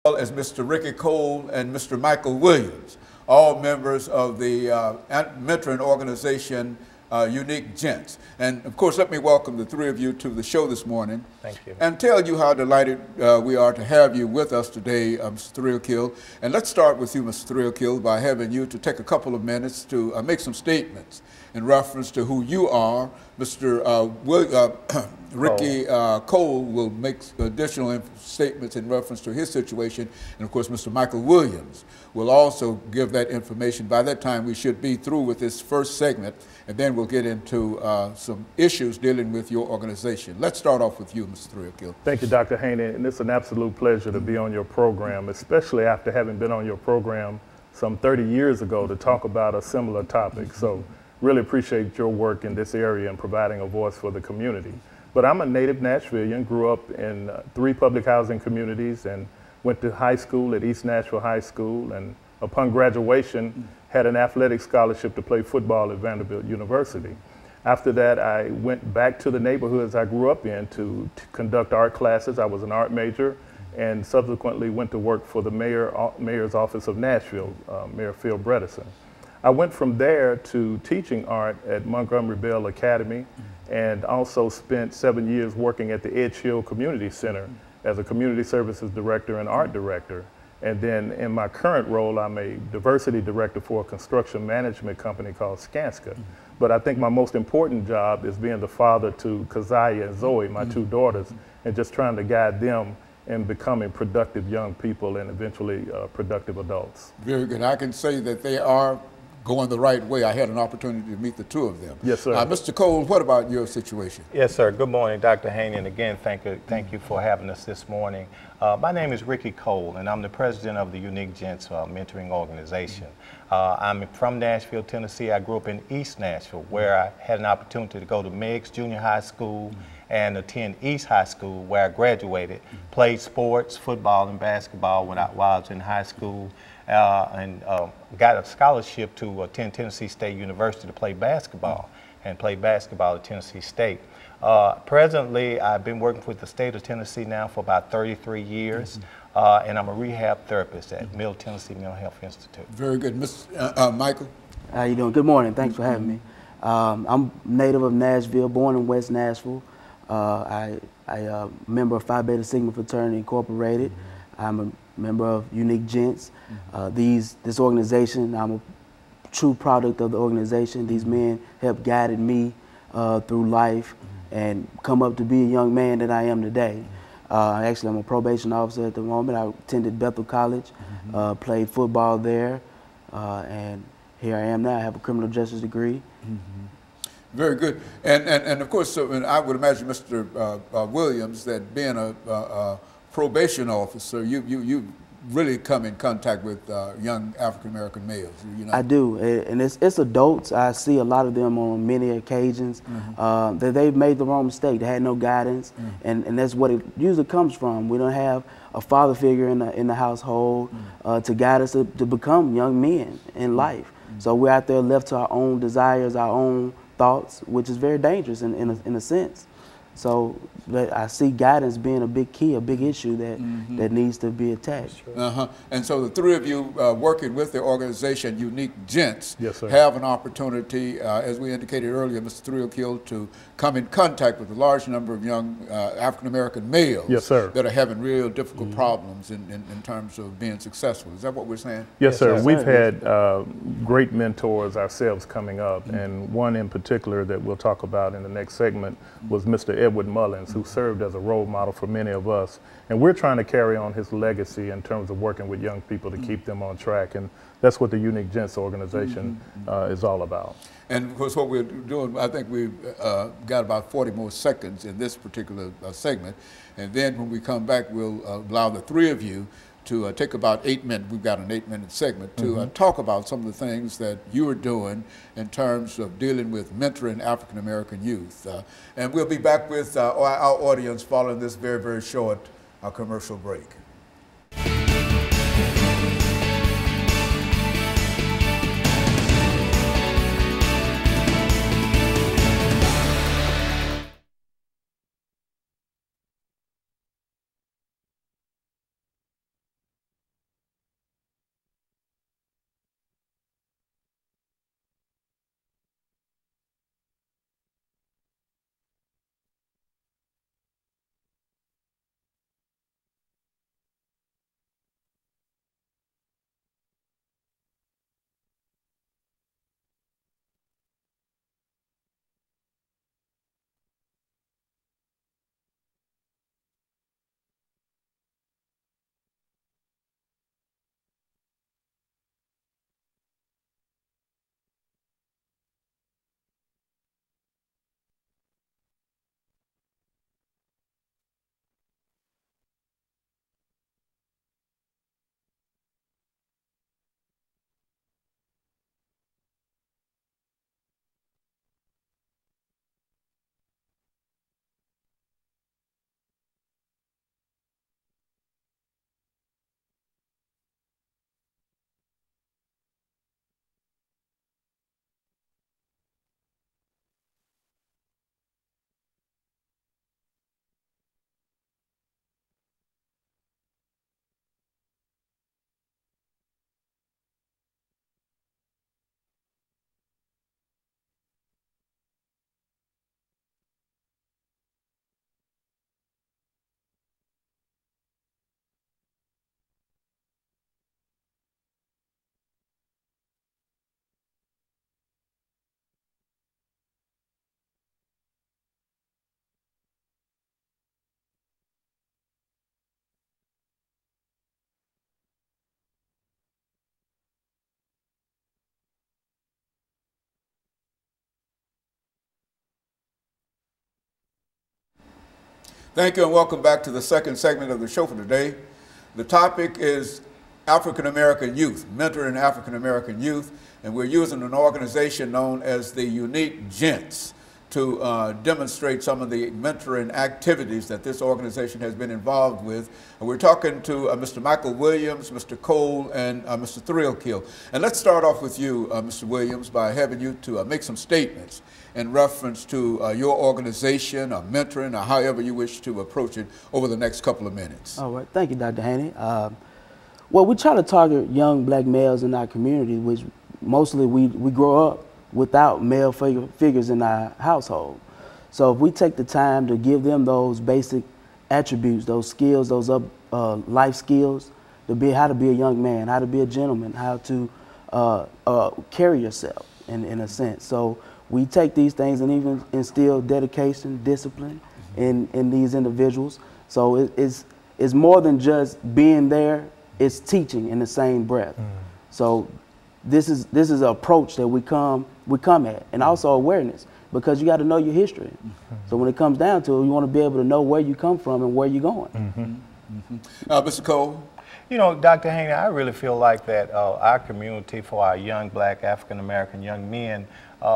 as Mr. Ricky Cole and Mr. Michael Williams, all members of the mentoring organization Unique Gents. And of course, let me welcome the three of you to the show this morning. Thank you. And tell you how delighted we are to have you with us today, Mr. Threalkill. And let's start with you, Mr. Threalkill, by having you to take a couple of minutes to make some statements in reference to who you are. Mr. Ricky Cole will make additional statements in reference to his situation. And of course, Mr. Michael Williams will also give that information. By that time, we should be through with this first segment, and then we'll get into some issues dealing with your organization. Let's start off with you, Mr. Threalkill. Thank you, Dr. Haney, and it's an absolute pleasure to be on your program, especially after having been on your program some 30 years ago to talk about a similar topic. So really appreciate your work in this area and providing a voice for the community. But I'm a native Nashvilleian, grew up in 3 public housing communities and went to high school at East Nashville High School, and upon graduation had an athletic scholarship to play football at Vanderbilt University. After that, I went back to the neighborhoods I grew up in to conduct art classes. I was an art major, and subsequently went to work for the mayor's office of Nashville, Mayor Phil Bredesen. I went from there to teaching art at Montgomery Bell Academy, and also spent 7 years working at the Edge Hill Community Center as a community services director and art director. And then in my current role, I'm a diversity director for a construction management company called Skanska. But I think my most important job is being the father to Keziah and Zoe, my 2 daughters, and just trying to guide them in becoming productive young people and eventually productive adults. Very good. I can say that they are going the right way. I had an opportunity to meet the 2 of them. Yes, sir. Mr. Cole, what about your situation? Yes, sir. Good morning, Dr. Haney, and again, thank you for having us this morning. My name is Ricky Cole, and I'm the president of the Unique Gents mentoring organization. I'm from Nashville, Tennessee. I grew up in East Nashville, where I had an opportunity to go to Meigs Junior High School and attend East High School, where I graduated, played sports, football and basketball while I was in high school, and got a scholarship to attend Tennessee State University to play basketball, and played basketball at Tennessee State. Presently, I've been working with the state of Tennessee now for about 33 years, and I'm a rehab therapist at Middle Tennessee Mental Health Institute. Very good. Michael? How you doing? Good morning. Thanks for having me. I'm native of Nashville, born in West Nashville. I'm a member of Phi Beta Sigma Fraternity Incorporated. I'm a member of Unique Gents. This organization, I'm a true product of the organization. These men have guided me through life and come up to be a young man that I am today. Actually, I'm a probation officer at the moment. I attended Bethel College, played football there, and here I am now. I have a criminal justice degree. Very good. And of course, so, and I would imagine, Mr. Williams, that being a probation officer, you really come in contact with young African-American males. You know? I do, and it's adults. I see a lot of them on many occasions that they've made the wrong mistake. They had no guidance, and that's what it usually comes from. We don't have a father figure in the household to guide us to become young men in life. So we're out there left to our own desires, our own thoughts, which is very dangerous in a sense. So I see guidance being a big key, a big issue that needs to be attacked. And so the 3 of you working with the organization Unique Gents have an opportunity, as we indicated earlier, Mr. Threalkill, to come in contact with a large number of young African-American males that are having real difficult problems in terms of being successful. Is that what we're saying? Yes, sir. We've had great mentors ourselves coming up, and one in particular that we'll talk about in the next segment was Mr. Edward Mullins, who served as a role model for many of us. And we're trying to carry on his legacy in terms of working with young people to keep them on track. And that's what the Unique Gents organization is all about. And of course, what we're doing, I think we've got about 40 more seconds in this particular segment. And then when we come back, we'll allow the 3 of you to take about 8 minutes, we've got an 8-minute segment, to talk about some of the things that you are doing in terms of dealing with mentoring African-American youth. And we'll be back with our audience following this very, very short commercial break. Thank you and welcome back to the second segment of the show for today. The topic is African American youth, mentoring African American youth, and we're using an organization known as the Unique Gents to demonstrate some of the mentoring activities that this organization has been involved with. And we're talking to Mr. Michael Williams, Mr. Cole, and Mr. JThrealkilll. And let's start off with you, Mr. Williams, by having you to make some statements in reference to your organization or mentoring or however you wish to approach it over the next couple of minutes. All right, thank you, Dr. Haney. Well, we try to target young black males in our community, which mostly we grow up without male figures in our household. So if we take the time to give them those basic attributes, those skills, those life skills, how to be a young man, how to be a gentleman, how to carry yourself in a sense. So we take these things and even instill dedication, discipline in these individuals. So it's more than just being there, it's teaching in the same breath. So this is an approach that we come at, and also awareness, because you got to know your history. So when it comes down to it, you want to be able to know where you come from and where you're going. Mr. Cole? You know, Dr. Haney, I really feel like that our community, for our young black African-American young men,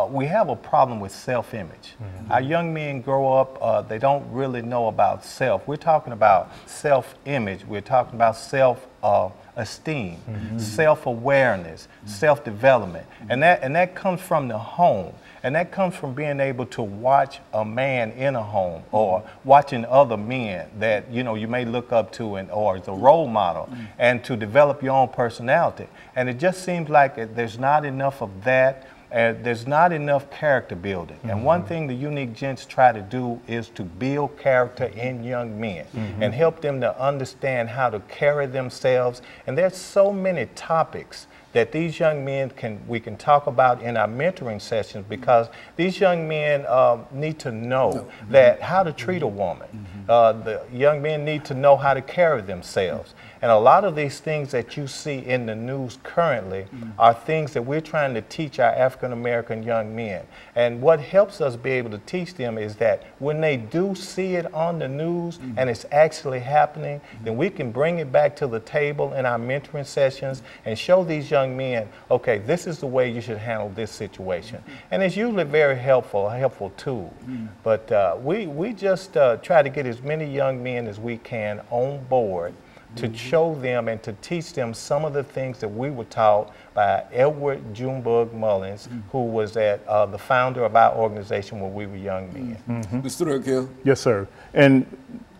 we have a problem with self-image. Our young men grow up, they don't really know about self. We're talking about self-image. We're talking about self-esteem, self-awareness, self-development. And that comes from the home. And that comes from being able to watch a man in a home, or watching other men that you may look up to, or as a role model, and to develop your own personality. And it just seems like there's not enough of that. There's not enough character building. And one thing the Unique Gents try to do is to build character in young men and help them to understand how to carry themselves. And there's so many topics that these young men we can talk about in our mentoring sessions, because these young men need to know that how to treat a woman. The young men need to know how to carry themselves. And a lot of these things that you see in the news currently are things that we're trying to teach our African-American young men. And what helps us be able to teach them is that when they do see it on the news and it's actually happening, then we can bring it back to the table in our mentoring sessions and show these young men, okay, this is the way you should handle this situation. And it's usually very helpful, a helpful tool. But we just try to get as many young men as we can on board to show them and to teach them some of the things that we were taught by Edward Junebug Mullins, who was the founder of our organization when we were young men. Mr. JThrealkilll? Yes, sir. And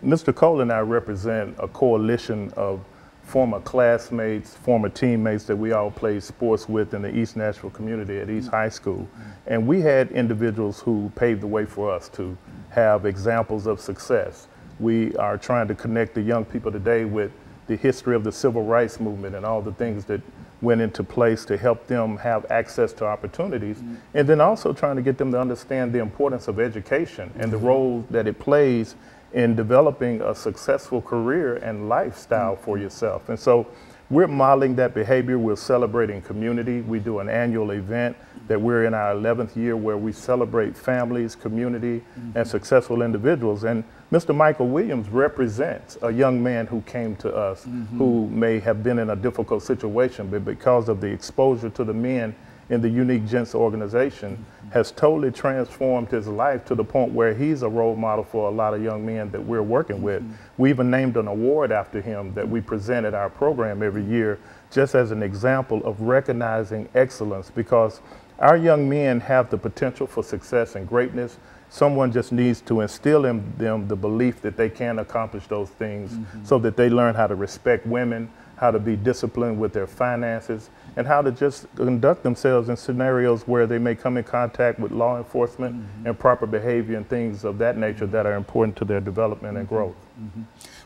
Mr. Cole and I represent a coalition of former classmates, former teammates that we all played sports with in the East Nashville community at East High School. And we had individuals who paved the way for us to have examples of success. We are trying to connect the young people today with the history of the civil rights movement and all the things that went into place to help them have access to opportunities, and then also trying to get them to understand the importance of education and the role that it plays in developing a successful career and lifestyle for yourself. And so we're modeling that behavior. We're celebrating community. We do an annual event that we're in our 11th year where we celebrate families, community, and successful individuals. And Mr. Michael Williams represents a young man who came to us who may have been in a difficult situation, but because of the exposure to the men in the Unique Gents organization has totally transformed his life to the point where he's a role model for a lot of young men that we're working with. We even named an award after him that we present at our program every year, just as an example of recognizing excellence, because our young men have the potential for success and greatness. Someone just needs to instill in them the belief that they can accomplish those things so that they learn how to respect women, how to be disciplined with their finances, and how to just conduct themselves in scenarios where they may come in contact with law enforcement and proper behavior and things of that nature that are important to their development and growth.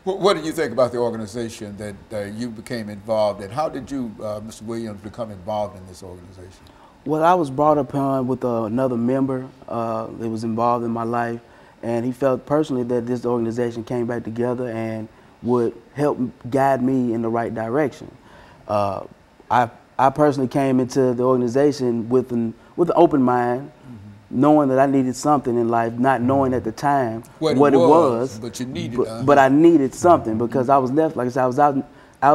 What did you think about the organization that you became involved in? How did you, Mr. Williams, become involved in this organization? Well, I was brought up with another member that was involved in my life, and he felt personally that this organization came back together and would help guide me in the right direction. I personally came into the organization with an open mind, knowing that I needed something in life, not knowing at the time what it was, but you needed, but I needed something because I was left, like I said, I was out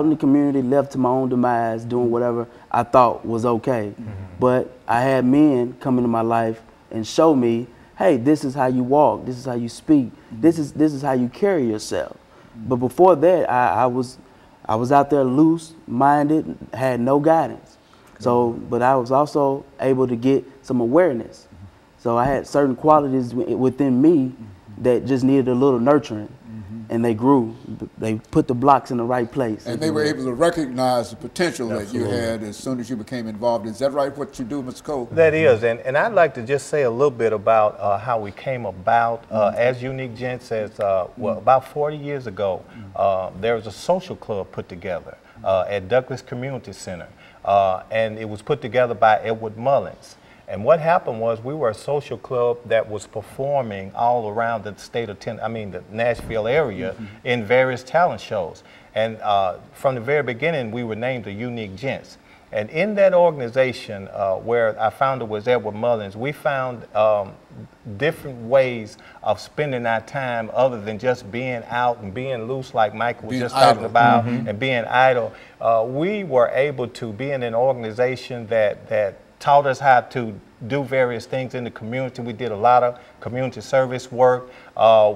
in the community, left to my own demise, doing whatever I thought was okay. But I had men come into my life and show me, hey, this is how you walk, this is how you speak, this is how you carry yourself. But before that, I was out there loose-minded, had no guidance. So, but I was also able to get some awareness. So I had certain qualities within me that just needed a little nurturing, and they grew. They put the blocks in the right place. And they were able to recognize the potential that you had as soon as you became involved. Is that right, what you do, Mr. Cole? That is, and I'd like to just say a little bit about how we came about. As Unique Gents, well, about 40 years ago, there was a social club put together at Douglas Community Center, and it was put together by Edward Mullins. And what happened was we were a social club that was performing all around the state of the Nashville area in various talent shows. And from the very beginning, we were named the Unique Gents. And in that organization, where our founder was Edward Mullins, we found different ways of spending our time other than just being out and being loose, like Michael was just talking about, and being idle. We were able to be in an organization that taught us how to do various things in the community. We did a lot of community service work.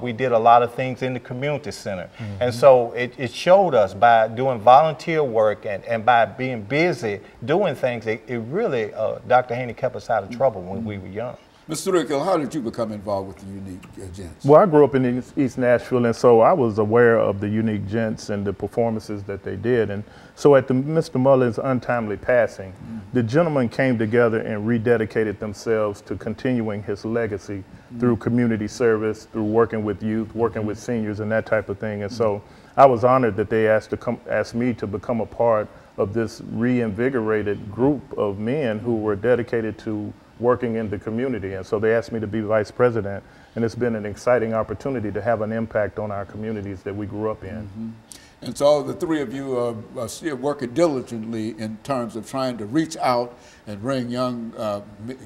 We did a lot of things in the community center. And so it showed us by doing volunteer work and by being busy doing things, it really, Dr. Haney kept us out of trouble when we were young. Mr. Threalkill, how did you become involved with the Unique Gents? Well, I grew up in East Nashville, and so I was aware of the Unique Gents and the performances that they did. And so at Mr. Mullins' untimely passing, the gentlemen came together and rededicated themselves to continuing his legacy through community service, through working with youth, working with seniors, and that type of thing. And so I was honored that they asked me to become a part of this reinvigorated group of men who were dedicated to working in the community. And so they asked me to be vice president, and it's been an exciting opportunity to have an impact on our communities that we grew up in. And so the three of you are still working diligently in terms of trying to reach out and bring young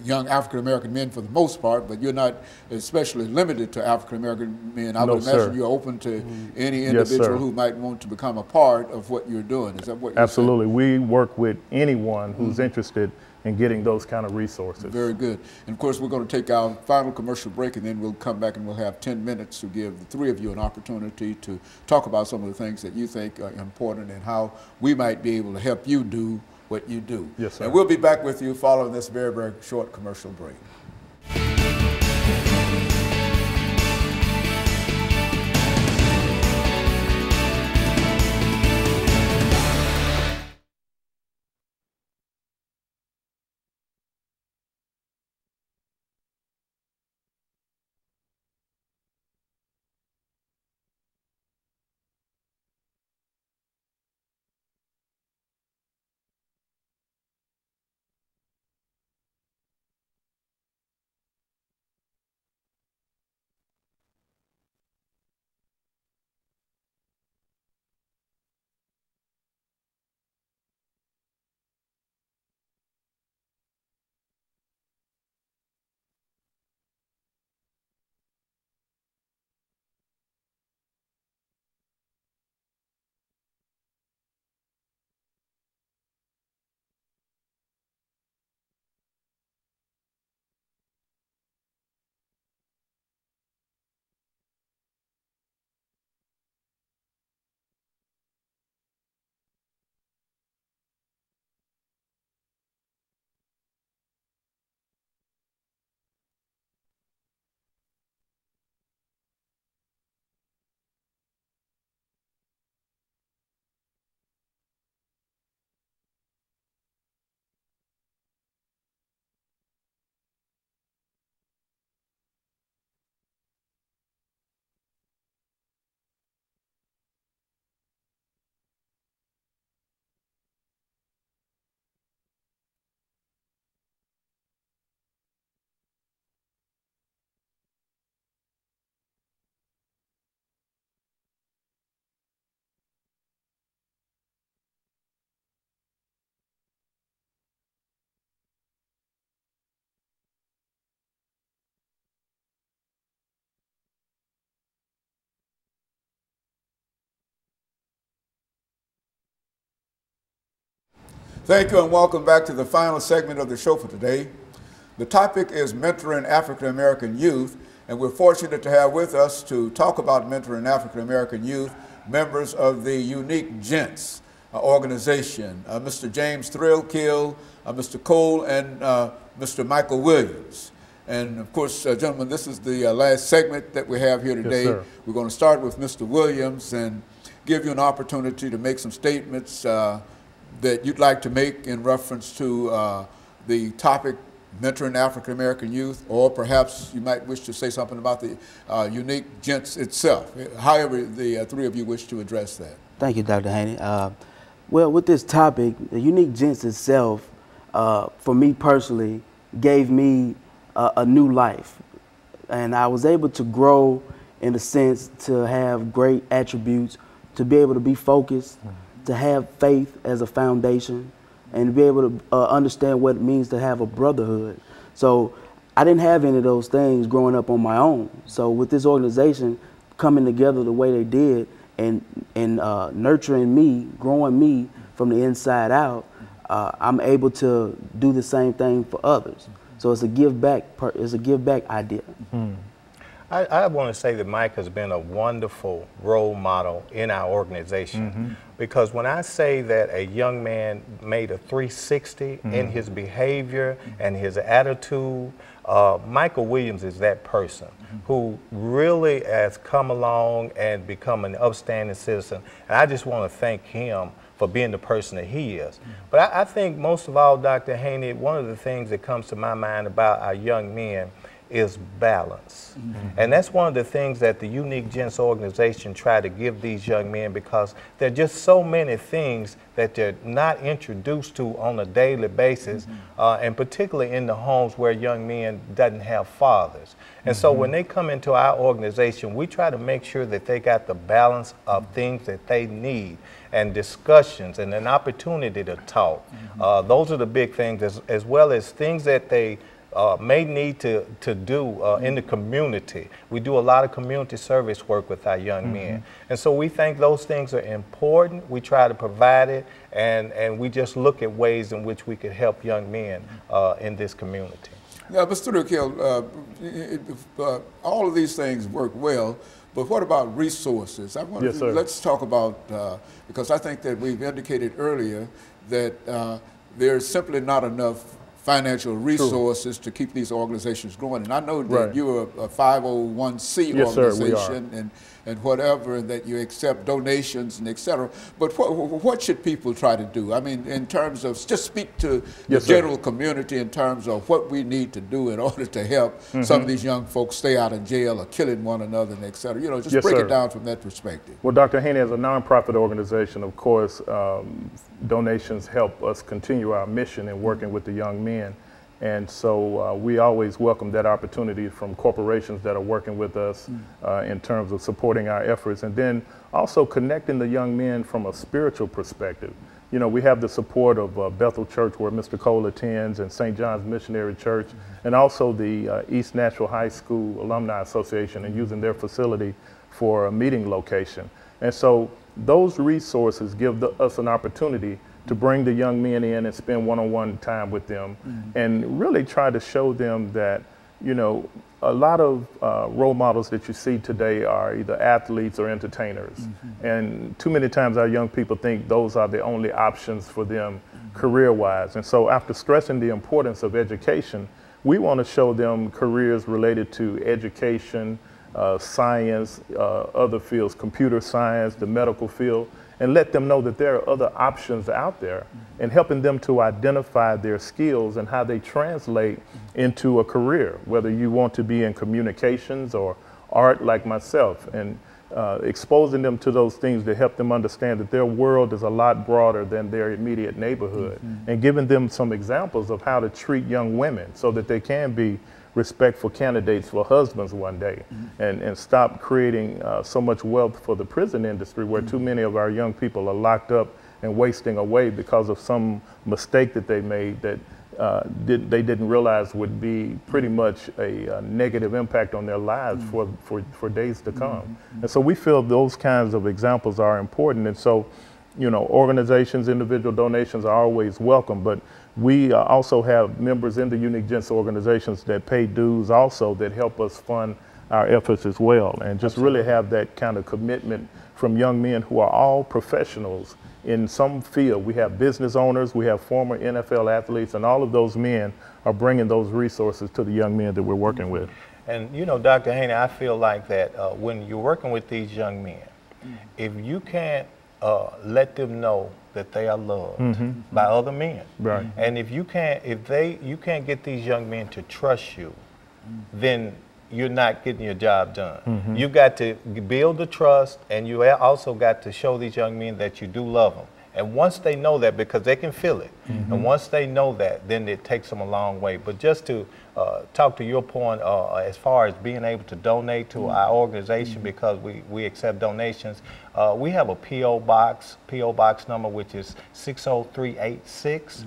African-American men for the most part, but you're not especially limited to African-American men. I would imagine you're open to any individual who might want to become a part of what you're doing. Is that what you're Absolutely. Saying? We work with anyone who's interested in getting those kind of resources. Very good. And of course, we're going to take our final commercial break, and then we'll come back and we'll have 10 minutes to give the three of you an opportunity to talk about some of the things that you think are important and how we might be able to help you do what you do. Yes, sir. And we'll be back with you following this very, very short commercial break. Thank you and welcome back to the final segment of the show for today. The topic is mentoring African American youth, and we're fortunate to have with us to talk about mentoring African American youth members of the Unique Gents organization, Mr. JThrealkilll, Mr. Cole, and Mr. Michael Williams. And of course, gentlemen, this is the last segment that we have here today. Yes, sir. We're going to start with Mr. Williams and give you an opportunity to make some statements that you'd like to make in reference to the topic, mentoring African American youth, or perhaps you might wish to say something about the Unique Gents itself, however the three of you wish to address that. Thank you, Dr. Haney. Well, with this topic, the Unique Gents itself, for me personally, gave me a new life. And I was able to grow in the sense to have great attributes, to be able to be focused, to have faith as a foundation, and to be able to understand what it means to have a brotherhood. So I didn't have any of those things growing up on my own. So with this organization coming together the way they did and nurturing me, growing me from the inside out, I'm able to do the same thing for others. So it's a give back idea. Mm-hmm. I want to say that Mike has been a wonderful role model in our organization, because when I say that a young man made a 360 in his behavior and his attitude, Michael Williams is that person who really has come along and become an upstanding citizen. And I just want to thank him for being the person that he is. But I think most of all, Dr. Haney, one of the things that comes to my mind about our young men is balance. And that's one of the things that the Unique Gents organization try to give these young men, because there are just so many things that they're not introduced to on a daily basis, and particularly in the homes where young men doesn't have fathers. And so when they come into our organization, we try to make sure that they got the balance of things that they need, and discussions and an opportunity to talk. Those are the big things, as well as things that they may need to do in the community. We do a lot of community service work with our young men. And so we think those things are important. We try to provide it, and we just look at ways in which we could help young men in this community. Yeah, Mr. Threalkilll, all of these things work well, but what about resources? I want to, let's talk about, because I think that we've indicated earlier that there's simply not enough financial resources to keep these organizations going. And I know that you're a 501c organization and whatever, and that you accept donations and et cetera. But what should people try to do? I mean, in terms of, just speak to the general community in terms of what we need to do in order to help some of these young folks stay out of jail or killing one another and et cetera. You know, just break it down from that perspective. Well, Dr. Haney, as a nonprofit organization, of course, donations help us continue our mission in working with the young men. And so we always welcome that opportunity from corporations that are working with us in terms of supporting our efforts, and then also connecting the young men from a spiritual perspective. You know, we have the support of Bethel Church, where Mr. Cole attends, and St. John's Missionary Church, and also the East Nashville High School Alumni Association, and using their facility for a meeting location. And so those resources give us an opportunity to bring the young men in and spend one-on-one time with them, and really try to show them that, you know, a lot of role models that you see today are either athletes or entertainers. And too many times our young people think those are the only options for them career-wise. And so after stressing the importance of education, we want to show them careers related to education, science, other fields, computer science, the medical field, and let them know that there are other options out there, and helping them to identify their skills and how they translate into a career, whether you want to be in communications or art like myself, and exposing them to those things to help them understand that their world is a lot broader than their immediate neighborhood, and giving them some examples of how to treat young women so that they can be respectful candidates for husbands one day, and stop creating so much wealth for the prison industry, where too many of our young people are locked up and wasting away because of some mistake that they made that they didn't realize would be pretty much a negative impact on their lives for days to come. And so we feel those kinds of examples are important. And so organizations, individual donations are always welcome, but we also have members in the Unique Gents organizations that pay dues also that help us fund our efforts as well, and just really have that kind of commitment from young men who are all professionals in some field. We have business owners, we have former NFL athletes, and all of those men are bringing those resources to the young men that we're working with. And Dr. Haney, I feel like that when you're working with these young men, if you can't let them know that they are loved by other men, right? And if you can't get these young men to trust you, then you're not getting your job done. You've got to build the trust, and you also got to show these young men that you do love them. And once they know that, because they can feel it, and once they know that, then it takes them a long way. But just to talk to your point, as far as being able to donate to our organization, because we accept donations, we have a P.O. box number, which is 60386,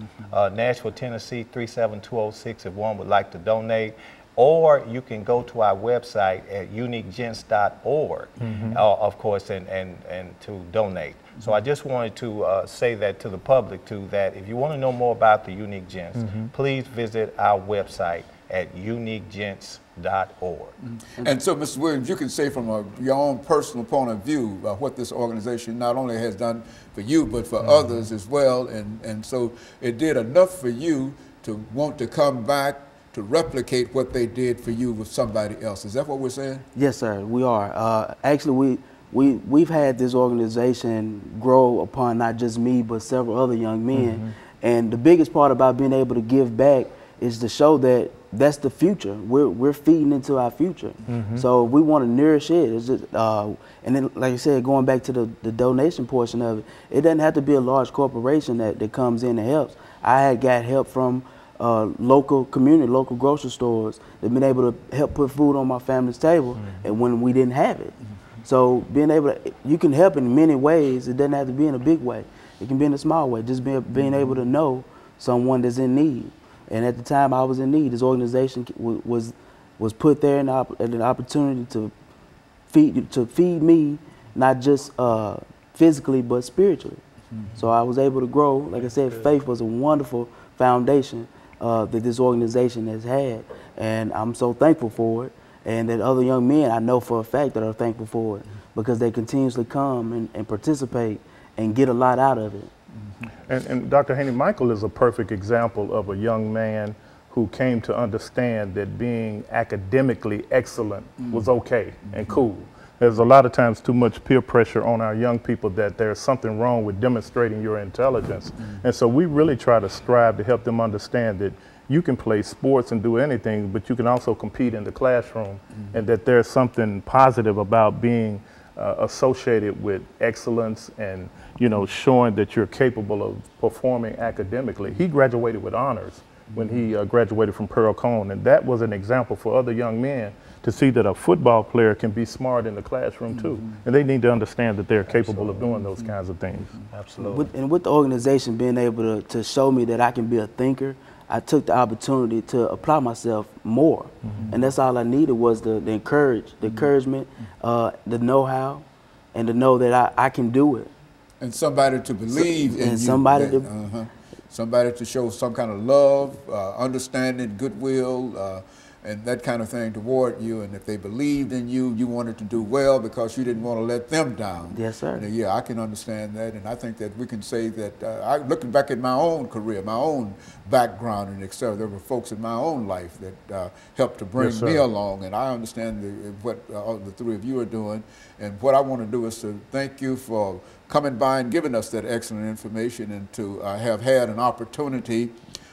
Nashville, Tennessee 37206, if one would like to donate. Or you can go to our website at uniquegents.org, of course, and to donate. So I just wanted to say that to the public too, that if you want to know more about the Unique Gents, please visit our website at uniquegents.org. And so, Mr. Williams, you can say from your own personal point of view what this organization not only has done for you, but for others as well. And so it did enough for you to want to come back to replicate what they did for you with somebody else. Is that what we're saying? Yes, sir, we are. Actually, we've had this organization grow upon not just me, but several other young men. And the biggest part about being able to give back is to show that that's the future. We're feeding into our future. So we want to nourish it. It's just, and then, like I said, going back to the donation portion of it, it doesn't have to be a large corporation that comes in and helps. I had got help from local community, local grocery stores. They've been able to help put food on my family's table, and when we didn't have it. So being able to, you can help in many ways. It doesn't have to be in a big way. It can be in a small way. Just being able to know someone that's in need. And at the time I was in need, this organization was put there in an opportunity to feed me, not just physically but spiritually. So I was able to grow. Like I said, faith was a wonderful foundation that this organization has had, and I'm so thankful for it. And that other young men I know for a fact that are thankful for it, because they continuously come and participate and get a lot out of it. And Dr. Haney, Michael is a perfect example of a young man who came to understand that being academically excellent was okay and cool. There's a lot of times too much peer pressure on our young people that there's something wrong with demonstrating your intelligence. And so we really try to strive to help them understand that you can play sports and do anything, but you can also compete in the classroom, and that there's something positive about being associated with excellence and, showing that you're capable of performing academically. He graduated with honors when he graduated from Pearl Cone, and that was an example for other young men to see that a football player can be smart in the classroom too. And they need to understand that they're capable of doing those kinds of things. Absolutely. And with the organization being able to show me that I can be a thinker, I took the opportunity to apply myself more. And that's all I needed was the encouragement, the know-how, and to know that I can do it. And somebody to believe in you. Somebody to show some kind of love, understanding, goodwill, and that kind of thing toward you. And if they believed in you, you wanted to do well because you didn't want to let them down. Yes, sir. And, yeah, I can understand that. And I think that we can say that, looking back at my own career, my own background and et cetera, there were folks in my own life that helped to bring me along. And I understand what all the three of you are doing. And what I want to do is to thank you for coming by and giving us that excellent information, and to have had an opportunity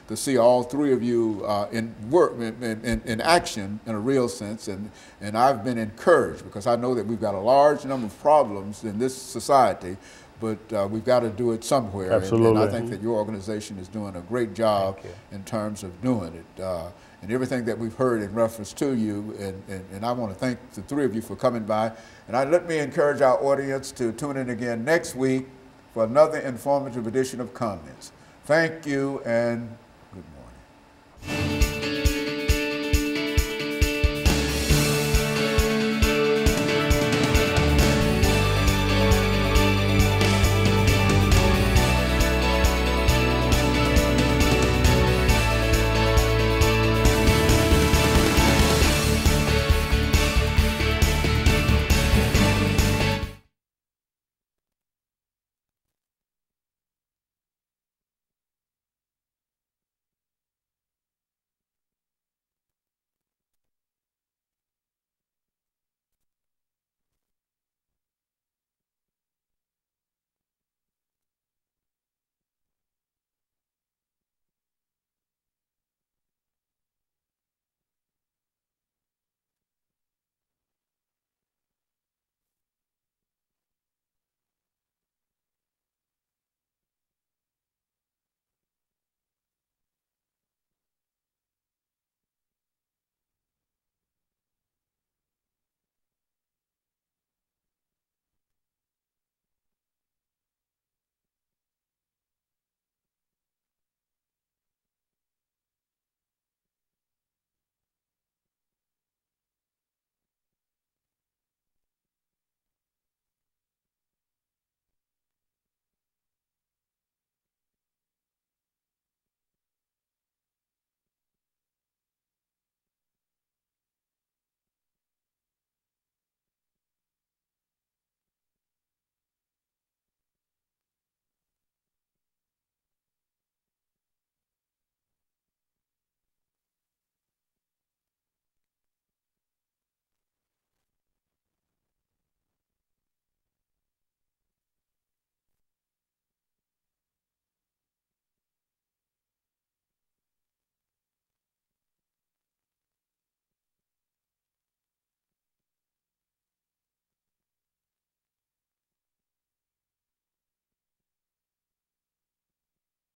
to see all three of you in work, in action, in a real sense, and I've been encouraged, because I know that we've got a large number of problems in this society, but we've got to do it somewhere. Absolutely. And I think that your organization is doing a great job in terms of doing it. And everything that we've heard in reference to you, and I want to thank the three of you for coming by. And let me encourage our audience to tune in again next week for another informative edition of Comments. Thank you, and good morning.